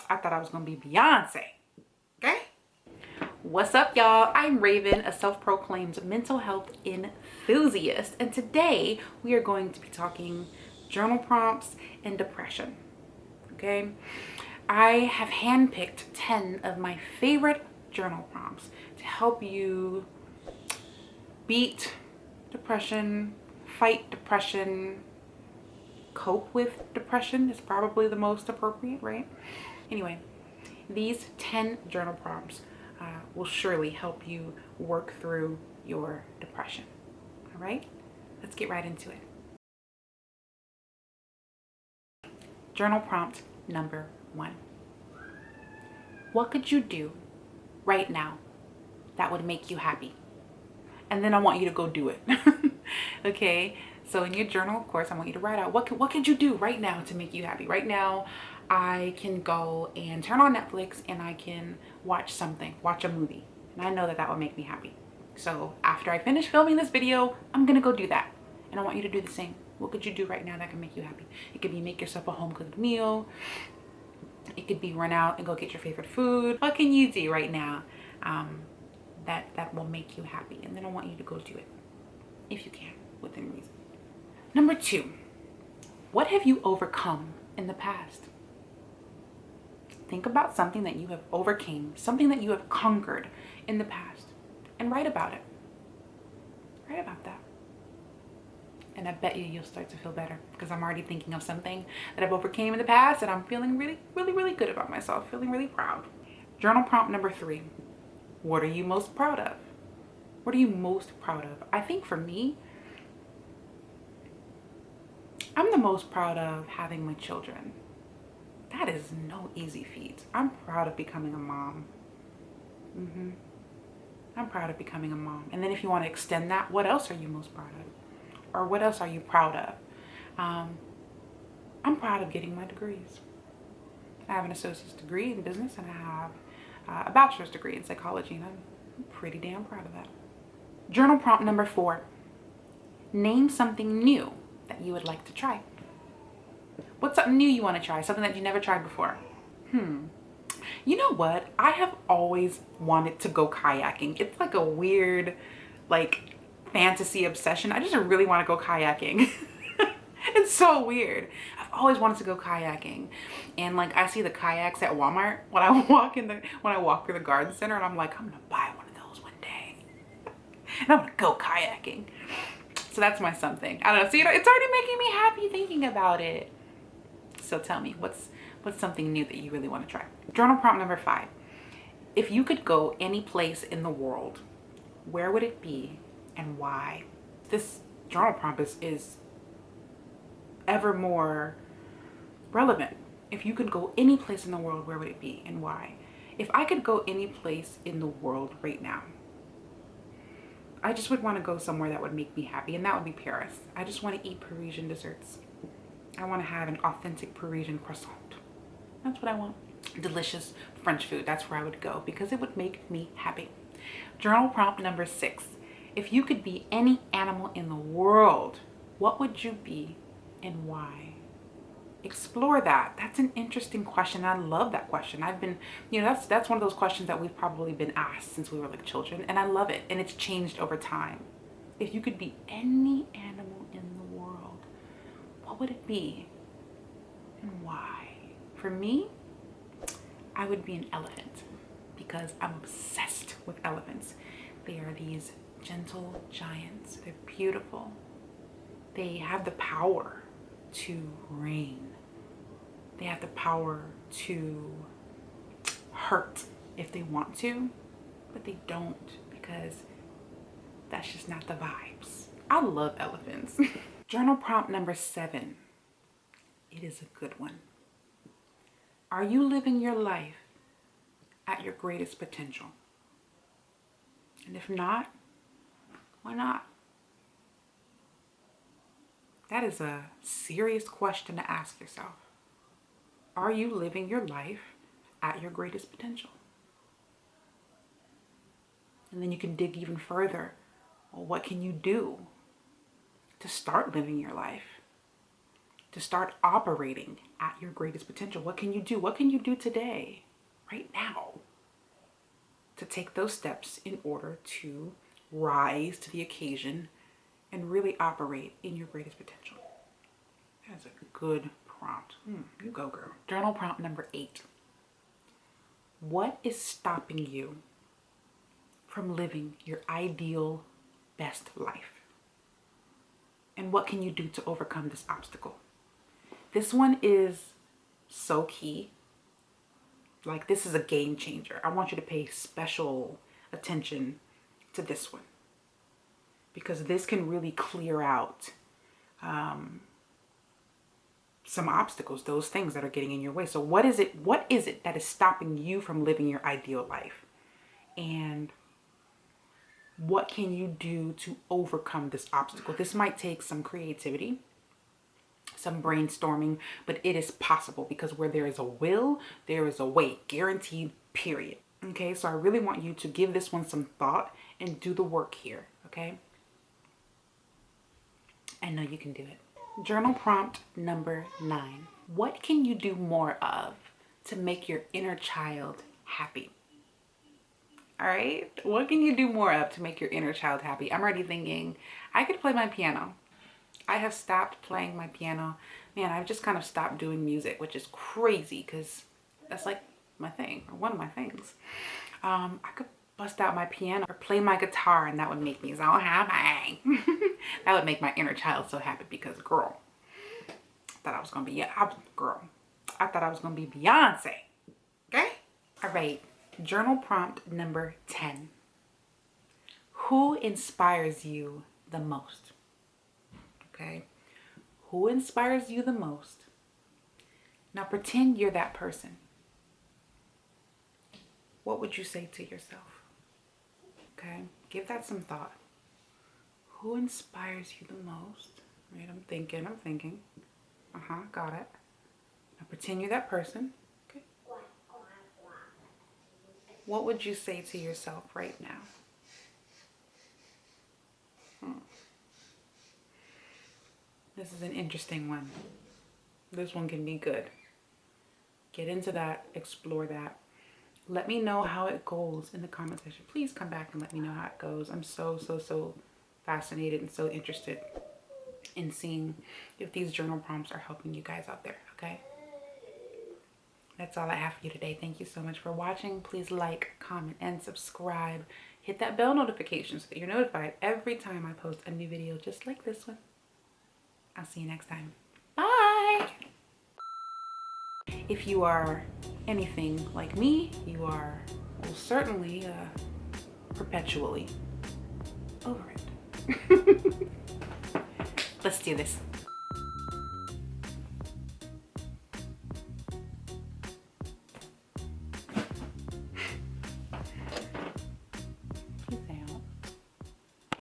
I thought I was gonna be Beyonce. Okay? What's up, y'all? I'm Raven, a self-proclaimed mental health enthusiast, and today we are going to be talking journal prompts and depression. Okay? I have handpicked 10 of my favorite journal prompts to help you beat depression, fight depression, cope with depression is probably the most appropriate, right? Anyway, these 10 journal prompts will surely help you work through your depression. All right, let's get right into it. Journal prompt number 1. What could you do right now that would make you happy? And then I want you to go do it. Okay, so in your journal, of course, I want you to write out what could you do right now to make you happy. Right now I can go and turn on Netflix and I can watch a movie, and I know that that will make me happy. So after I finish filming this video, I'm gonna go do that, and I want you to do the same. What could you do right now that can make you happy? It could be make yourself a home cooked meal. It could be run out and go get your favorite food. What can you do right now that will make you happy? And then I want you to go do it if you can, within reason. Number 2, what have you overcome in the past? Think about something that you have overcame, something that you have conquered in the past, and write about it. Write about that. And I bet you'll start to feel better, because I'm already thinking of something that I've overcame in the past, and I'm feeling really, really, really good about myself, feeling really proud. Journal prompt number 3. What are you most proud of? What are you most proud of? I think for me, I'm the most proud of having my children. That is no easy feat. I'm proud of becoming a mom. I'm proud of becoming a mom. And then if you want to extend that, what else are you most proud of? Or what else are you proud of? I'm proud of getting my degrees. I have an associate's degree in business, and I have a bachelor's degree in psychology, and I'm pretty damn proud of that. Journal prompt number 4. Name something new that you would like to try. What's something new you want to try? Something that you never tried before? You know what? I have always wanted to go kayaking. It's like a weird, like, fantasy obsession. I just really want to go kayaking. It's so weird. I've always wanted to go kayaking, and like I see the kayaks at Walmart when I walk through the garden center, and I'm like, I'm gonna buy one of those one day, and I'm gonna go kayaking. So that's my something. I don't know. So it's already making me happy thinking about it. So tell me, what's something new that you really want to try? Journal prompt number 5. If you could go any place in the world, where would it be and why? This journal prompt is ever more relevant. If you could go any place in the world, where would it be and why? If I could go any place in the world right now, I just would want to go somewhere that would make me happy, and that would be Paris. I just want to eat Parisian desserts. I want to have an authentic Parisian croissant. That's what I want. Delicious French food. That's where I would go, because it would make me happy. Journal prompt number 6. If you could be any animal in the world, what would you be and why? Explore that. That's an interesting question. I love that question. I've been, that's one of those questions that we've probably been asked since we were like children, and I love it, and it's changed over time. If you could be any animal in the world, what would it be and why? For me, I would be an elephant, because I'm obsessed with elephants. They are these gentle giants. They're beautiful. They have the power to reign. They have the power to hurt if they want to, but they don't, because that's just not the vibes. I love elephants. Journal prompt number 7. It is a good one. Are you living your life at your greatest potential? And if not, why not? That is a serious question to ask yourself. Are you living your life at your greatest potential? And then you can dig even further. Well, what can you do to start living your life to start operating at your greatest potential. What can you do? What can you do today, right now, to take those steps in order to rise to the occasion and really operate in your greatest potential? That's a good prompt. You go, girl. Journal prompt number 8. What is stopping you from living your ideal best life? And what can you do to overcome this obstacle? This one is so key. Like, this is a game changer. I want you to pay special attention to this one, because this can really clear out some obstacles, those things that are getting in your way. So what is it that is stopping you from living your ideal life? And what can you do to overcome this obstacle? This might take some creativity, some brainstorming, but it is possible, because where there is a will, there is a way, guaranteed, period. Okay, so I really want you to give this one some thought and do the work here, okay? I know you can do it. Journal prompt number 9. What can you do more of to make your inner child happy? All right, what can you do more of to make your inner child happy? I'm already thinking I could play my piano. I have stopped playing my piano. Man, I've just kind of stopped doing music, which is crazy because that's like my thing, or one of my things. I could bust out my piano or play my guitar, and that would make me so happy. That would make my inner child so happy, because girl, I thought I was gonna be I thought I was gonna be Beyonce. Okay? All right. Journal prompt number 10. Who inspires you the most? Okay? Who inspires you the most? Now pretend you're that person. What would you say to yourself? Okay? Give that some thought. Who inspires you the most? Right? I'm thinking. Got it. Now pretend you're that person. Okay? What would you say to yourself right now? This is an interesting one. This one can be good. Get into that, explore that. Let me know how it goes in the comment section. Please come back and let me know how it goes. I'm so fascinated and so interested in seeing if these journal prompts are helping you guys out there, okay? That's all I have for you today. Thank you so much for watching. Please like, comment, and subscribe. Hit that bell notification so that you're notified every time I post a new video just like this one. I'll see you next time. Bye! If you are anything like me, you are certainly perpetually over it. Let's do this.